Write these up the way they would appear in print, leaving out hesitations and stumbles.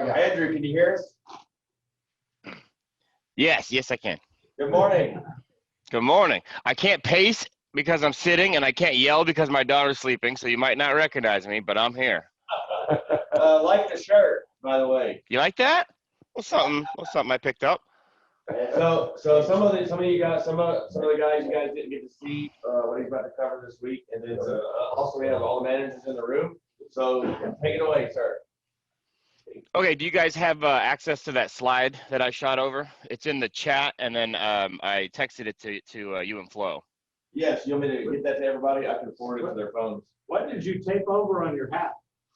right, Andrew, can you hear us? Yes, I can. Good morning. Good morning. I can't pace because I'm sitting, and I can't yell because my daughter's sleeping, so you might not recognize me, but I'm here. Like the shirt, by the way. You like that? What's something I picked up? So some of the guys you guys didn't get to see what he's about to cover this week, and then also we have all the managers in the room. So take it away, sir. Okay, do you guys have access to that slide that I shot over? It's in the chat, and then I texted it to you and Flo. Yes, you want me to get that to everybody? I can forward it to their phones. What did you tape over on your hat?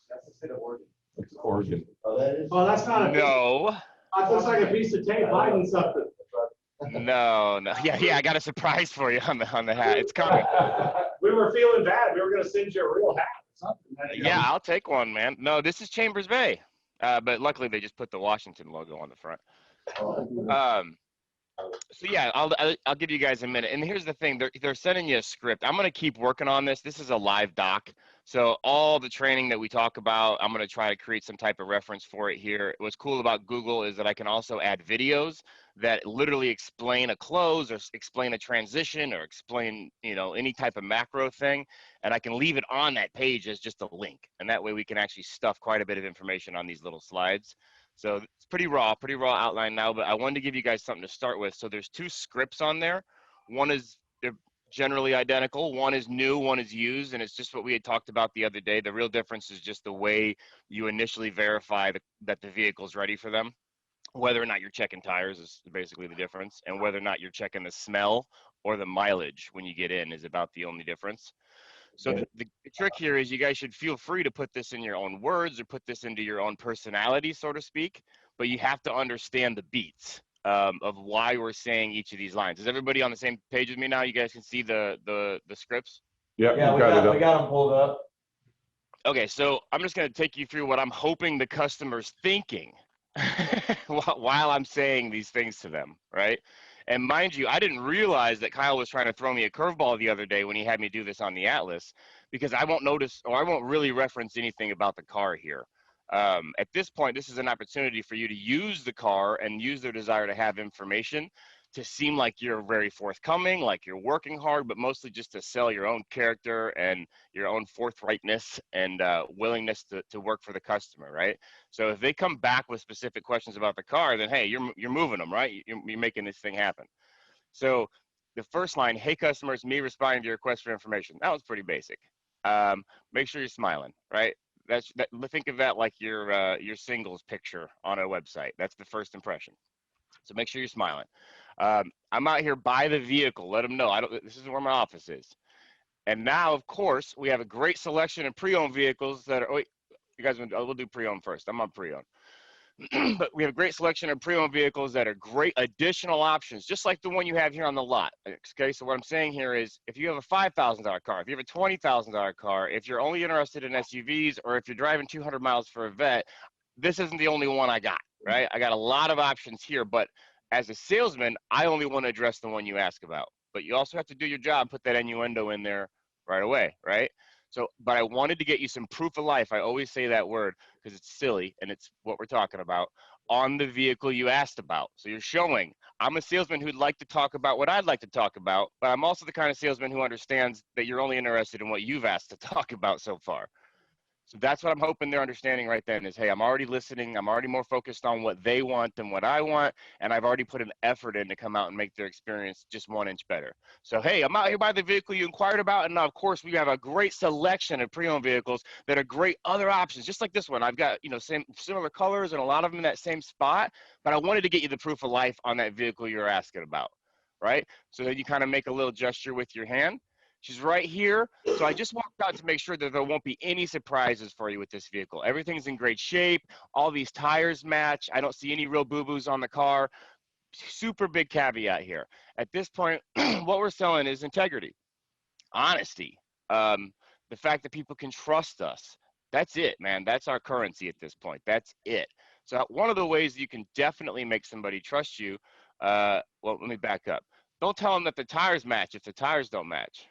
That's a set of Oregon. It's Oregon. Oh, that is? Oh, that's not a. No. It looks like a piece of tape hiding something. No. Yeah, I got a surprise for you on the hat. It's coming. We were feeling bad. We were going to send you a real hat or something. Yeah, I'll take one, man. No, this is Chambers Bay. But luckily they just put the Washington logo on the front. So yeah, I'll give you guys a minute. And here's the thing, they're sending you a script. I'm gonna keep working on this. This is a live doc. So all the training that we talk about, I'm gonna try to create some type of reference for it here. What's cool about Google is that I can also add videos that literally explain a close or explain a transition or explain, any type of macro thing. And I can leave it on that page as just a link. And that way we can actually stuff quite a bit of information on these little slides. So it's pretty raw outline now, but I wanted to give you guys something to start with. So there's two scripts on there. One is, they're generally identical. One is new, one is used, and it's just what we had talked about the other day. The real difference is just the way you initially verify that the vehicle's ready for them. Whether or not you're checking tires is basically the difference, and whether or not you're checking the smell or the mileage when you get in is about the only difference. So the trick here is you guys should feel free to put this in your own words or put this into your own personality, so to speak, but you have to understand the beats of why we're saying each of these lines. Is everybody on the same page with me now? You guys can see the scripts? Yeah, we got them pulled up. Okay, so I'm just going to take you through what I'm hoping the customer's thinking while I'm saying these things to them, right? And mind you, I didn't realize that Kyle was trying to throw me a curveball the other day when he had me do this on the Atlas, because I won't notice, or I won't really reference anything about the car here. At this point, this is an opportunity for you to use the car and use their desire to have information to seem like you're very forthcoming, like you're working hard, but mostly just to sell your own character and your own forthrightness and willingness to work for the customer, right? So if they come back with specific questions about the car, then hey, you're moving them, right? You're making this thing happen. So the first line, hey customers, me responding to your request for information. That was pretty basic. Make sure you're smiling, right? Think of that like your singles picture on a website. That's the first impression. So make sure you're smiling. I'm out here by the vehicle. Let them know this is where my office is. And now, of course, we have a great selection of pre-owned vehicles that are. Wait, you guys, we'll do pre-owned first. I'm on pre-owned. But we have a great selection of pre-owned vehicles that are great additional options, just like the one you have here on the lot. Okay, so what I'm saying here is, if you have a $5,000 car, if you have a $20,000 car, if you're only interested in SUVs, or if you're driving 200 miles for a vet, this isn't the only one I got, right? I got a lot of options here, but as a salesman, I only want to address the one you ask about. But you also have to do your job, put that innuendo in there right away, right? So, but I wanted to get you some proof of life. I always say that word because it's silly and it's what we're talking about, on the vehicle you asked about. So you're showing, I'm a salesman who'd like to talk about what I'd like to talk about, but I'm also the kind of salesman who understands that you're only interested in what you've asked to talk about so far. So that's what I'm hoping they're understanding right then is, hey, I'm already listening. I'm already more focused on what they want than what I want. And I've already put an effort in to come out and make their experience just 1 inch better. So, hey, I'm out here by the vehicle you inquired about. And now, of course, we have a great selection of pre-owned vehicles that are great other options, just like this one. I've got, similar colors and a lot of them in that same spot. But I wanted to get you the proof of life on that vehicle you're asking about, right? So then you kind of make a little gesture with your hand. She's right here. So I just walked out to make sure that there won't be any surprises for you with this vehicle. Everything's in great shape. All these tires match. I don't see any real boo-boos on the car. Super big caveat here. At this point, what we're selling is integrity, honesty, the fact that people can trust us. That's it, man. That's our currency at this point. That's it. So one of the ways you can definitely make somebody trust you, well, let me back up. Don't tell them that the tires match if the tires don't match.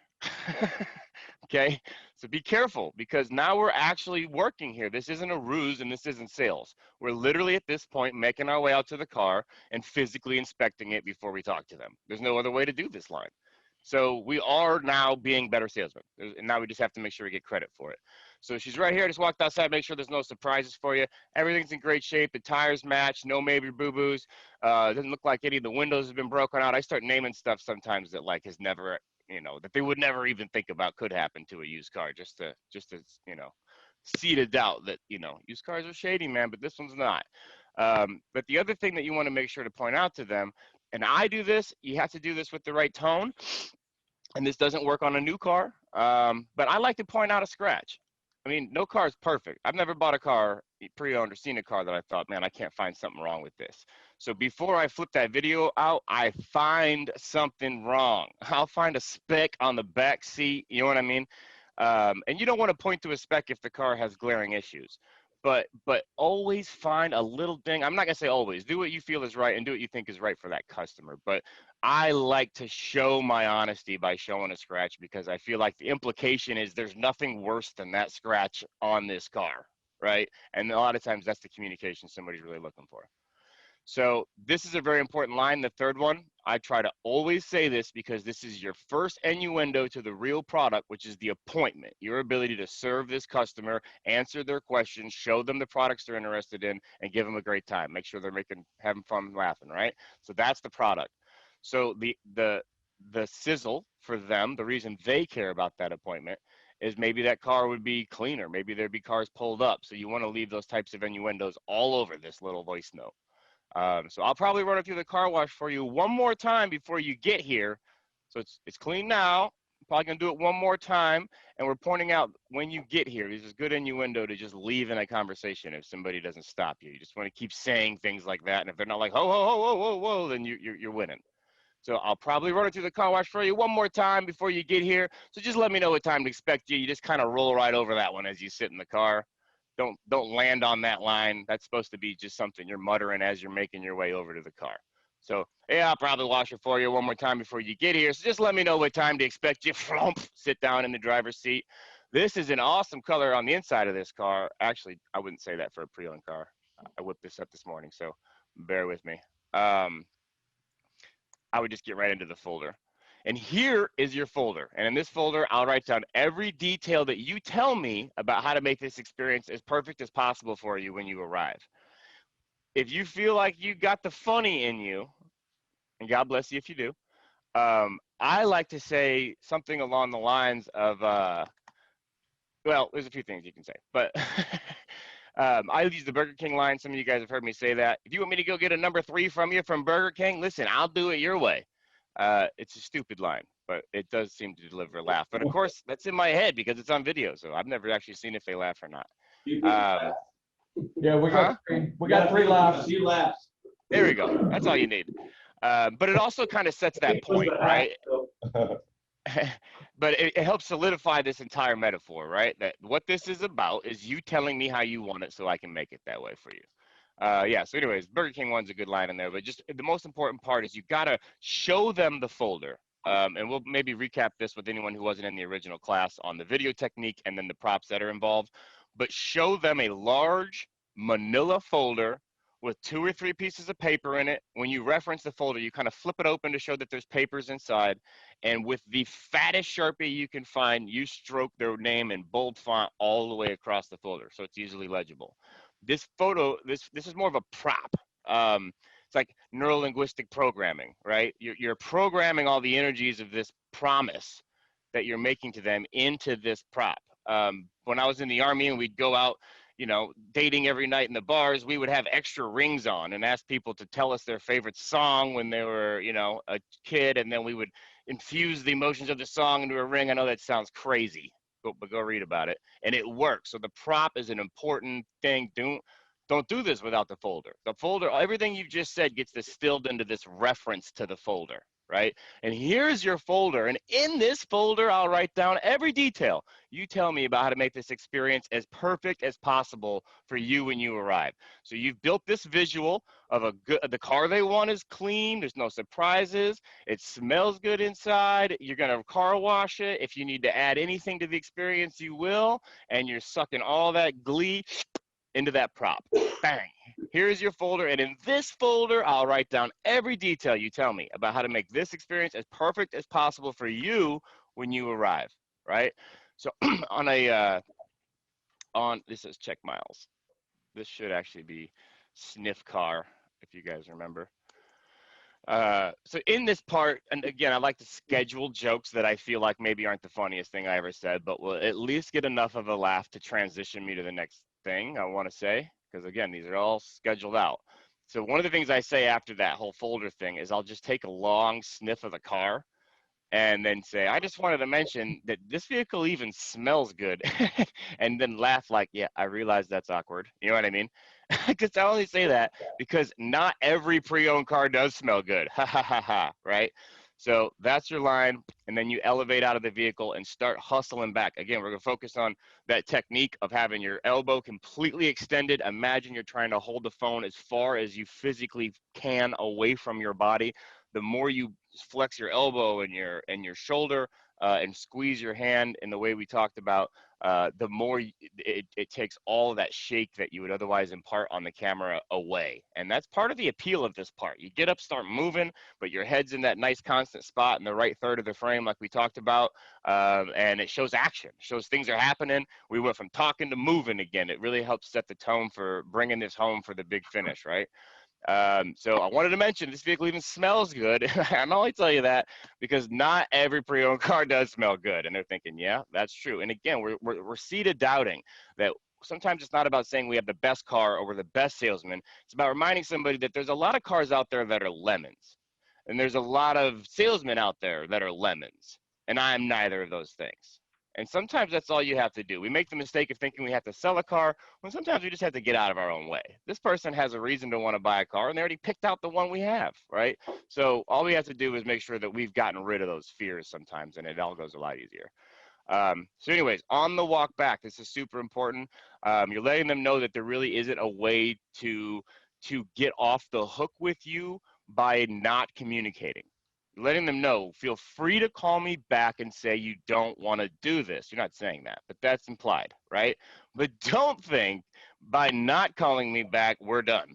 Okay, so be careful because now we're actually working here. This isn't a ruse and this isn't sales. We're literally at this point making our way out to the car and physically inspecting it before we talk to them. There's no other way to do this line. So we are now being better salesmen. And now we just have to make sure we get credit for it. So she's right here. I just walked outside, make sure there's no surprises for you. Everything's in great shape. The tires match, no major boo-boos. Doesn't look like any of the windows have been broken out. I start naming stuff sometimes that like has never, that they would never even think about could happen to a used car, just to seed a doubt that, used cars are shady, man, but this one's not. But the other thing that you want to make sure to point out to them, and I do this, you have to do this with the right tone, and this doesn't work on a new car, but I like to point out a scratch. I mean, no car is perfect. I've never bought a car, pre-owned, or seen a car that I thought, man, I can't find something wrong with this. So before I flip that video out, I find something wrong. I'll find a speck on the back seat, you know what I mean? And you don't want to point to a speck if the car has glaring issues. But always find a little ding. I'm not gonna say always. Do what you feel is right and do what you think is right for that customer. But I like to show my honesty by showing a scratch because I feel like the implication is there's nothing worse than that scratch on this car, right? And a lot of times that's the communication somebody's really looking for. So this is a very important line. The third one, I try to always say this because this is your first innuendo to the real product, which is the appointment, your ability to serve this customer, answer their questions, show them the products they're interested in, and give them a great time. Make sure they're having fun, laughing, right? So that's the product. So the sizzle for them, the reason they care about that appointment is maybe that car would be cleaner. Maybe there'd be cars pulled up. So you want to leave those types of innuendos all over this little voice note. So I'll probably run it through the car wash for you one more time before you get here. So it's clean now. I'm probably gonna do it one more time, and we're pointing out when you get here. This is good innuendo to just leave in a conversation if somebody doesn't stop you. You just want to keep saying things like that, and if they're not like ho ho ho whoa whoa whoa, then you're winning. So I'll probably run it through the car wash for you one more time before you get here. So just let me know what time to expect you. You just kind of roll right over that one as you sit in the car. Don't land on that line. That's supposed to be just something you're muttering as you're making your way over to the car. So yeah, I'll probably wash it for you one more time before you get here. So just let me know what time to expect you. Flump, sit down in the driver's seat. This is an awesome color on the inside of this car. Actually, I wouldn't say that for a pre-owned car. I whipped this up this morning, so bear with me. I would just get right into the folder. And here is your folder. And in this folder, I'll write down every detail that you tell me about how to make this experience as perfect as possible for you when you arrive. If you feel like you got the funny in you, and God bless you if you do, I like to say something along the lines of, well, there's a few things you can say, but I use the Burger King line. Some of you guys have heard me say that. If you want me to go get a number 3 from you from Burger King, listen, I'll do it your way. It's a stupid line, but it does seem to deliver a laugh. But of course, that's in my head because it's on video, so I've never actually seen if they laugh or not. Yeah, we got three laughs. Few laughs. There we go. That's all you need. But it also kind of sets that point, right? But it helps solidify this entire metaphor, right? That what this is about is you telling me how you want it so I can make it that way for you. Yeah, so anyways, Burger King one's a good line in there, but just the most important part is you got to show them the folder. And we'll maybe recap this with anyone who wasn't in the original class on the video technique and then the props that are involved. But show them a large manila folder with 2 or 3 pieces of paper in it. When you reference the folder, you kind of flip it open to show that there's papers inside. And with the fattest Sharpie you can find, you stroke their name in bold font all the way across the folder, so it's easily legible. This photo, this is more of a prop. It's like neuro-linguistic programming, right? You're programming all the energies of this promise that you're making to them into this prop. When I was in the Army and we'd go out, dating every night in the bars, we would have extra rings on and ask people to tell us their favorite song when they were, a kid, and then we would infuse the emotions of the song into a ring. I know that sounds crazy, but go read about it. And it works. So the prop is an important thing. Don't do this without the folder. The folder, everything you've just said gets distilled into this reference to the folder. right? And here's your folder. And in this folder, I'll write down every detail. You tell me about how to make this experience as perfect as possible for you when you arrive. So you've built this visual of the car they want is clean. There's no surprises. It smells good inside. You're going to car wash it. If you need to add anything to the experience, you will. And you're sucking all that glee into that prop. Bang. Here's your folder, and in this folder, I'll write down every detail you tell me about how to make this experience as perfect as possible for you when you arrive, right? So this is check miles. This should actually be sniff car, if you guys remember. So in this part, and again, I like to schedule jokes that I feel like maybe aren't the funniest thing I ever said, but will at least get enough of a laugh to transition me to the next thing I want to say. Because again, these are all scheduled out. So one of the things I say after that whole folder thing is I'll just take a long sniff of the car and then say, I just wanted to mention that this vehicle even smells good. And then laugh like, yeah, I realize that's awkward. You know what I mean? Because I only say that because not every pre-owned car does smell good. Ha ha ha ha, right? So that's your line, and then you elevate out of the vehicle and start hustling back. Again, we're gonna focus on that technique of having your elbow completely extended. Imagine you're trying to hold the phone as far as you physically can away from your body. The more you flex your elbow and your shoulder and squeeze your hand in the way we talked about, the more it takes all of that shake that you would otherwise impart on the camera away. And that's part of the appeal of this part. You get up, start moving, but your head's in that nice constant spot in the right third of the frame like we talked about, and it shows action, shows things are happening. We went from talking to moving again. It really helps set the tone for bringing this home for the big finish, right? So I wanted to mention this vehicle even smells good. I'm only tell you that because not every pre-owned car does smell good. And they're thinking, yeah, that's true. And again, we're seated doubting that sometimes it's not about saying we have the best car or we're the best salesman. It's about reminding somebody that there's a lot of cars out there that are lemons. And there's a lot of salesmen out there that are lemons. And I'm neither of those things. And sometimes that's all you have to do. We make the mistake of thinking we have to sell a car when sometimes we just have to get out of our own way. This person has a reason to want to buy a car and they already picked out the one we have, right? So all we have to do is make sure that we've gotten rid of those fears sometimes and it all goes a lot easier. So anyways, on the walk back, this is super important. You're letting them know that there really isn't a way to get off the hook with you by not communicating. Letting them know, feel free to call me back and say you don't want to do this. You're not saying that, but that's implied, right? But don't think by not calling me back, we're done,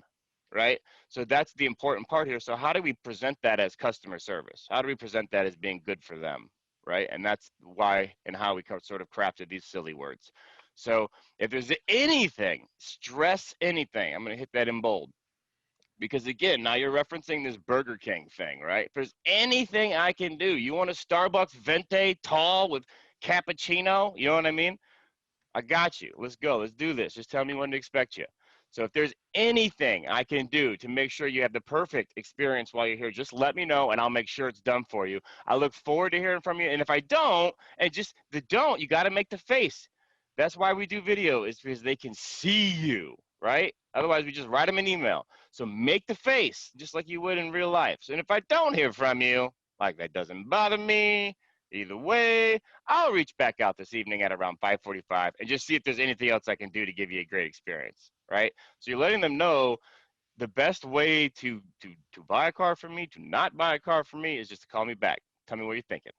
right? So that's the important part here. So how do we present that as customer service? How do we present that as being good for them, right? And that's why and how we sort of crafted these silly words. So if there's anything, stress anything, I'm going to hit that in bold. Because again, now you're referencing this Burger King thing, right? If there's anything I can do, you want a Starbucks Venti tall with cappuccino, you know what I mean? I got you. Let's go. Let's do this. Just tell me when to expect you. So if there's anything I can do to make sure you have the perfect experience while you're here, just let me know and I'll make sure it's done for you. I look forward to hearing from you. And if I don't, and just the don't, you got to make the face. That's why we do video, is because they can see you, right? Otherwise, we just write them an email. So make the face just like you would in real life. So, and if I don't hear from you, like that doesn't bother me, either way, I'll reach back out this evening at around 5:45 and just see if there's anything else I can do to give you a great experience, right? So you're letting them know the best way to buy a car from me, to not buy a car from me, is just to call me back. Tell me what you're thinking.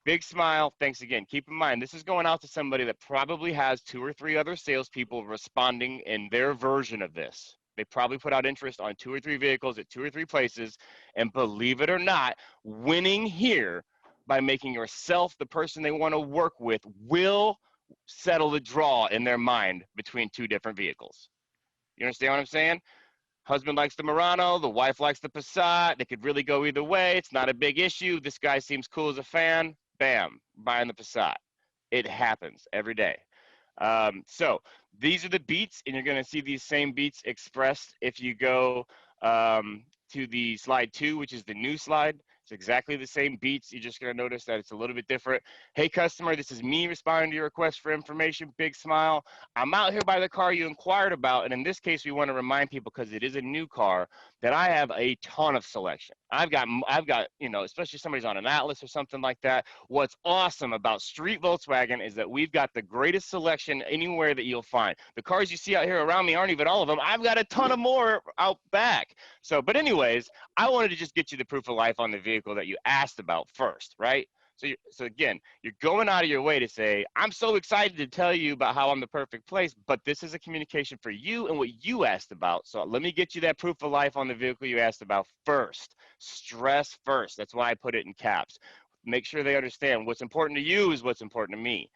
Big smile. Thanks again. Keep in mind, this is going out to somebody that probably has 2 or 3 other salespeople responding in their version of this. They probably put out interest on 2 or 3 vehicles at 2 or 3 places. And believe it or not, winning here by making yourself the person they want to work with will settle the draw in their mind between 2 different vehicles. You understand what I'm saying? Husband likes the Murano, the wife likes the Passat. They could really go either way. It's not a big issue. This guy seems cool as a fan. Bam, buying the Passat. It happens every day. So these are the beats, and you're going to see these same beats expressed if you go to the slide 2, which is the new slide. It's exactly the same beats. You're just going to notice that it's a little bit different. Hey, customer, this is me responding to your request for information. Big smile. I'm out here by the car you inquired about. And in this case, we want to remind people, because it is a new car, that I have a ton of selection. I've got, you know, especially if somebody's on an Atlas or something like that. What's awesome about Street Volkswagen is that we've got the greatest selection anywhere that you'll find. The cars you see out here around me aren't even all of them. I've got a ton of more out back. So, but anyways, I wanted to just get you the proof of life on the vehicle that you asked about first, right? So again, you're going out of your way to say, I'm so excited to tell you about how I'm the perfect place, but this is a communication for you and what you asked about. So let me get you that proof of life on the vehicle you asked about first. Stress first. That's why I put it in caps. Make sure they understand what's important to you is what's important to me.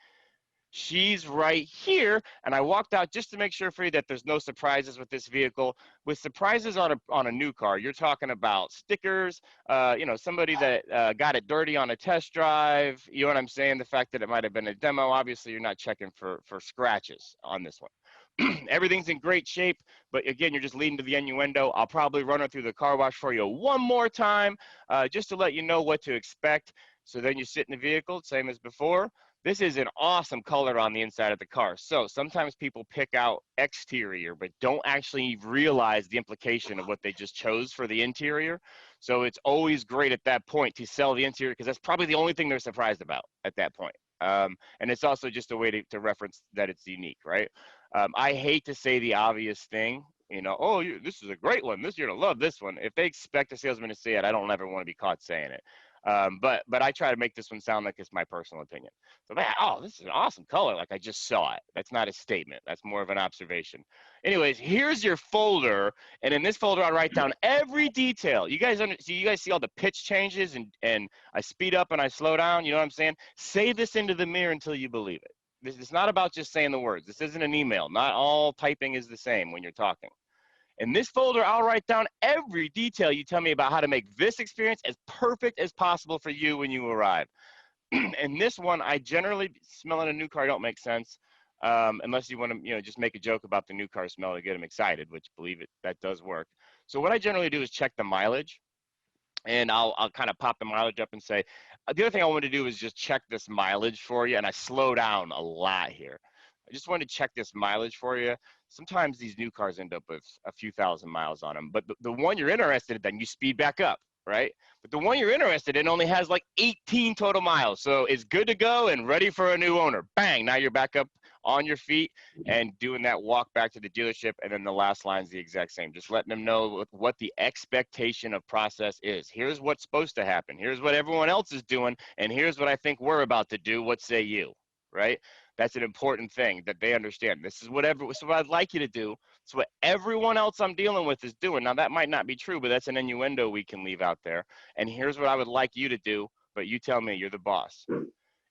She's right here, and I walked out just to make sure for you that there's no surprises with this vehicle. With surprises on a new car, you're talking about stickers, you know, somebody that got it dirty on a test drive, you know what I'm saying? The fact that it might have been a demo, obviously you're not checking for scratches on this one. Everything's in great shape, but again, you're just leading to the innuendo. I'll probably run it through the car wash for you one more time, just to let you know what to expect. So then you sit in the vehicle, same as before. This is an awesome color on the inside of the car. So sometimes people pick out exterior, but don't actually realize the implication of what they just chose for the interior. So it's always great at that point to sell the interior, because that's probably the only thing they're surprised about at that point. And it's also just a way to reference that it's unique, right? I hate to say the obvious thing, you know, oh, this is a great one. You're gonna love this one. If they expect a salesman to say it, I don't ever want to be caught saying it. But I try to make this one sound like it's my personal opinion. So, man, oh, this is an awesome color. Like I just saw it. That's not a statement. That's more of an observation. Anyways, here's your folder. And in this folder, I write down every detail. You guys see all the pitch changes and I speed up and I slow down. You know what I'm saying? Say this into the mirror until you believe it. This is not about just saying the words. This isn't an email. Not all typing is the same when you're talking. In this folder, I'll write down every detail you tell me about how to make this experience as perfect as possible for you when you arrive. And this one, I generally, smelling a new car don't make sense unless you want to, you know, just make a joke about the new car smell to get them excited, which, believe it, that does work. So what I generally do is check the mileage, and I'll kind of pop the mileage up and say, the other thing I want to do is just check this mileage for you, and I slow down a lot here. I just wanted to check this mileage for you. Sometimes these new cars end up with a few thousand miles on them, but the one you're interested in, then you speed back up, right? But the one you're interested in only has like 18 total miles. So it's good to go and ready for a new owner. Bang, now you're back up on your feet and doing that walk back to the dealership. And then the last line is the exact same. Just letting them know what the expectation of process is. Here's what's supposed to happen. Here's what everyone else is doing. And here's what I think we're about to do. What say you, right? That's an important thing that they understand. This is what I'd like you to do. It's what everyone else I'm dealing with is doing. Now, that might not be true, but that's an innuendo we can leave out there. And here's what I would like you to do, but you tell me, you're the boss.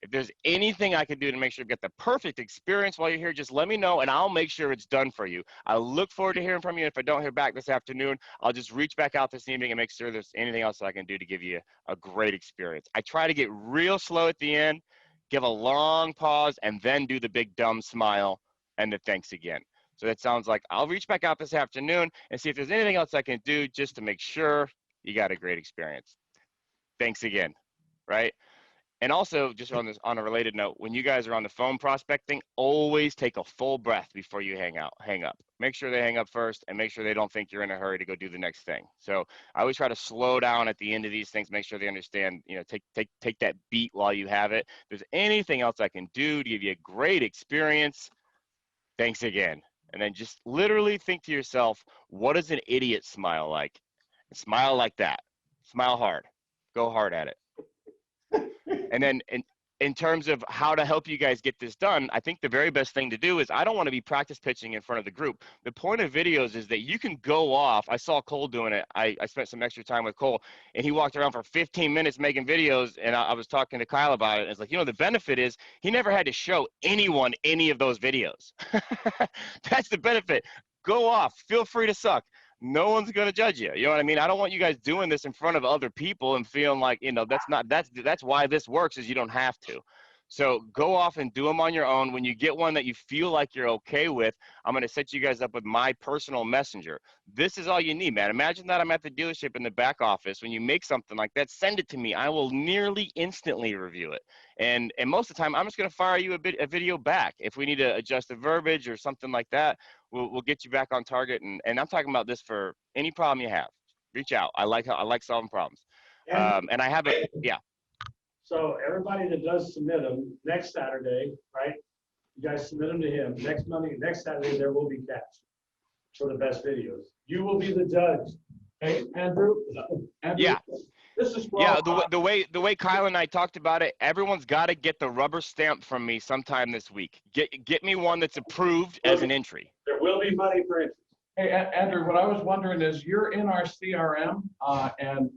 If there's anything I can do to make sure you get the perfect experience while you're here, just let me know, and I'll make sure it's done for you. I look forward to hearing from you. If I don't hear back this afternoon, I'll just reach back out this evening and make sure there's anything else I can do to give you a great experience. I try to get real slow at the end, give a long pause, and then do the big dumb smile and the thanks again. So that sounds like I'll reach back out this afternoon and see if there's anything else I can do just to make sure you got a great experience. Thanks again, right? And also, just on a related note, when you guys are on the phone prospecting, always take a full breath before you hang up. Make sure they hang up first, and make sure they don't think you're in a hurry to go do the next thing. So I always try to slow down at the end of these things, make sure they understand, you know, take that beat while you have it. If there's anything else I can do to give you a great experience, thanks again. And then just literally think to yourself, what does an idiot smile like? Smile like that. Smile hard. Go hard at it. And then in terms of how to help you guys get this done, I think the very best thing to do is, I don't want to be practice pitching in front of the group. The point of videos is that you can go off. I saw Cole doing it. I spent some extra time with Cole, and he walked around for 15 minutes making videos, and I was talking to Kyle about it. And it's like, you know, the benefit is he never had to show anyone any of those videos. That's the benefit. Go off. Feel free to suck. No one's going to judge you. You know what I mean? I don't want you guys doing this in front of other people and feeling like, you know, that's why this works, is you don't have to. So go off and do them on your own. When you get one that you feel like you're okay with, I'm going to set you guys up with my personal messenger. This is all you need, man. Imagine that I'm at the dealership in the back office. When you make something like that, send it to me. I will nearly instantly review it. And most of the time, I'm just going to fire you a video back. If we need to adjust the verbiage or something like that, we'll get you back on target. And I'm talking about this for any problem you have. Reach out. I like solving problems. And I have it. Yeah. So everybody that does submit them next Saturday, right? You guys submit them to him. Next Saturday, there will be cash for the best videos. You will be the judge. Hey, Andrew? Yeah. This is Yeah, the way Kyle and I talked about it, everyone's got to get the rubber stamp from me sometime this week. Get me one that's approved as an entry. There will be money for entries. Hey, Andrew, what I was wondering is you're in our CRM, and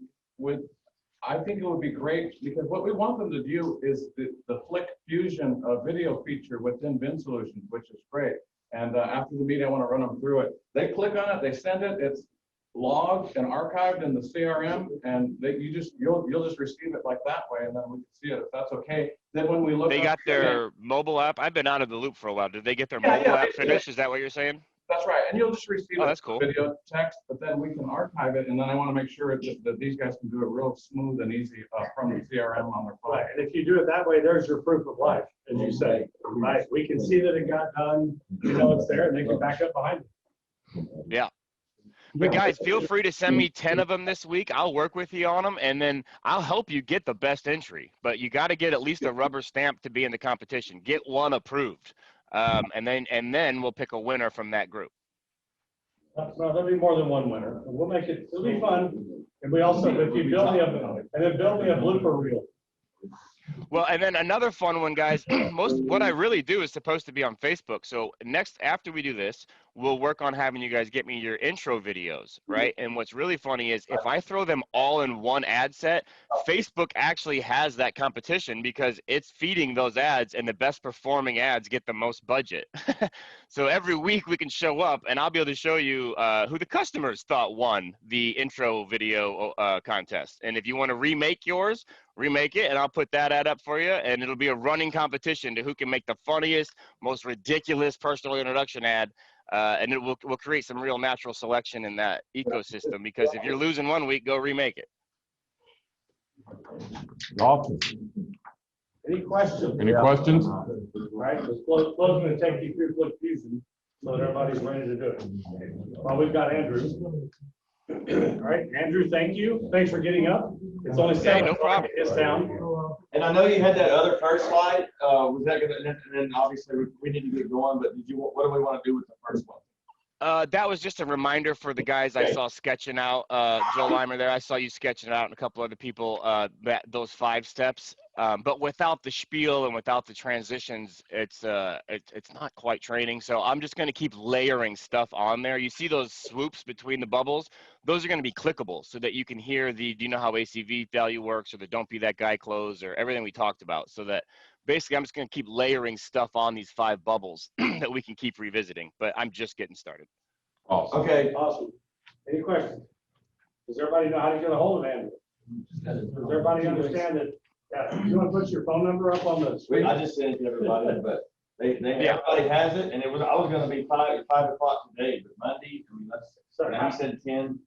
I think it would be great because what we want them to do is the Flick Fusion video feature within Bin Solutions, which is great. And after the meeting, I want to run them through it. They click on it, they send it, it's logged and archived in the CRM, and you'll just receive it like that way, and then we can see it if that's okay. Then when we look, they got their mobile app. I've been out of the loop for a while. Did they get their mobile app finished? Is that what you're saying? That's right, and you'll just receive that's cool. Video, text, but then we can archive it, and then I want to make sure that these guys can do it real smooth and easy from the CRM on their phone. Right, and if you do it that way, there's your proof of life, as you say, right? We can see that it got done, you know it's there, and they can back up behind it. Yeah. But guys, feel free to send me 10 of them this week. I'll work with you on them, and then I'll help you get the best entry. But you got to get at least a rubber stamp to be in the competition. Get one approved, and then we'll pick a winner from that group. No, there'll be more than one winner. We'll make it. It'll be fun. And we also, if you build me a blooper reel. Well, and then another fun one, guys. What I really do is supposed to be on Facebook. So after we do this, we'll work on having you guys get me your intro videos, right? And what's really funny is if I throw them all in one ad set, Facebook actually has that competition because it's feeding those ads, and the best performing ads get the most budget. So every week we can show up, and I'll be able to show you who the customers thought won the intro video contest. And if you want to remake yours, remake it, and I'll put that ad up for you, and it'll be a running competition to who can make the funniest, most ridiculous personal introduction ad, and we'll create some real natural selection in that ecosystem, because if you're losing one week, go remake it. Awesome. Any questions? Any questions? Right, Flo's going to take you through Flick Fusion so that everybody's ready to do it. Well, we've got Andrew. All right, Andrew, thank you. Thanks for getting up. It's only 7 no problem. It's down. And I know you had that other first slide. Was that gonna? And then obviously we need to get going. But what do we want to do with the first one? That was just a reminder for the guys I saw sketching out. Joe Limer there, I saw you sketching out, and a couple other people, those 5 steps. But without the spiel and without the transitions, it's not quite training. So I'm just going to keep layering stuff on there. You see those swoops between the bubbles? Those are going to be clickable so that you can hear do you know how ACV value works, or the don't be that guy close, or everything we talked about. So that basically I'm just going to keep layering stuff on these 5 bubbles that we can keep revisiting. But I'm just getting started. Awesome. Okay. Awesome. Any questions? Does everybody know how to get a hold of Andrew? Does everybody understand that? Yeah, you want to put your phone number up on the screen? I just sent it to everybody, but everybody has it, and I was going to be 5 o'clock today, but Monday. Now he said 10.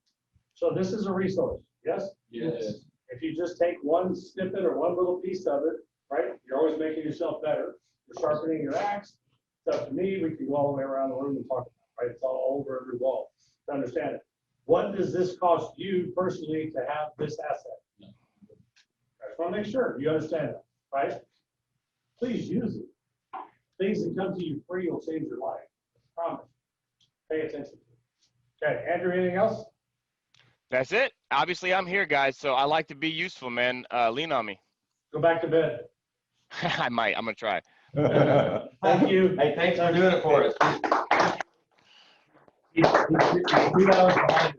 So this is a resource. Yes. Yes. If you just take one snippet or one little piece of it, right? You're always making yourself better. You're sharpening your axe. It's up to me. We can go all the way around the room and talk about it, right? It's all over every wall to understand it. What does this cost you personally to have this asset? I just want to make sure you understand that, right? Please use it. Things that come to you free will change your life. I promise. Pay attention. Okay, Andrew, anything else? That's it. Obviously, I'm here, guys, so I like to be useful, man. Lean on me. Go back to bed. I might. I'm going to try. Thank you. Hey, thanks for doing it for us. He's 2 hours behind.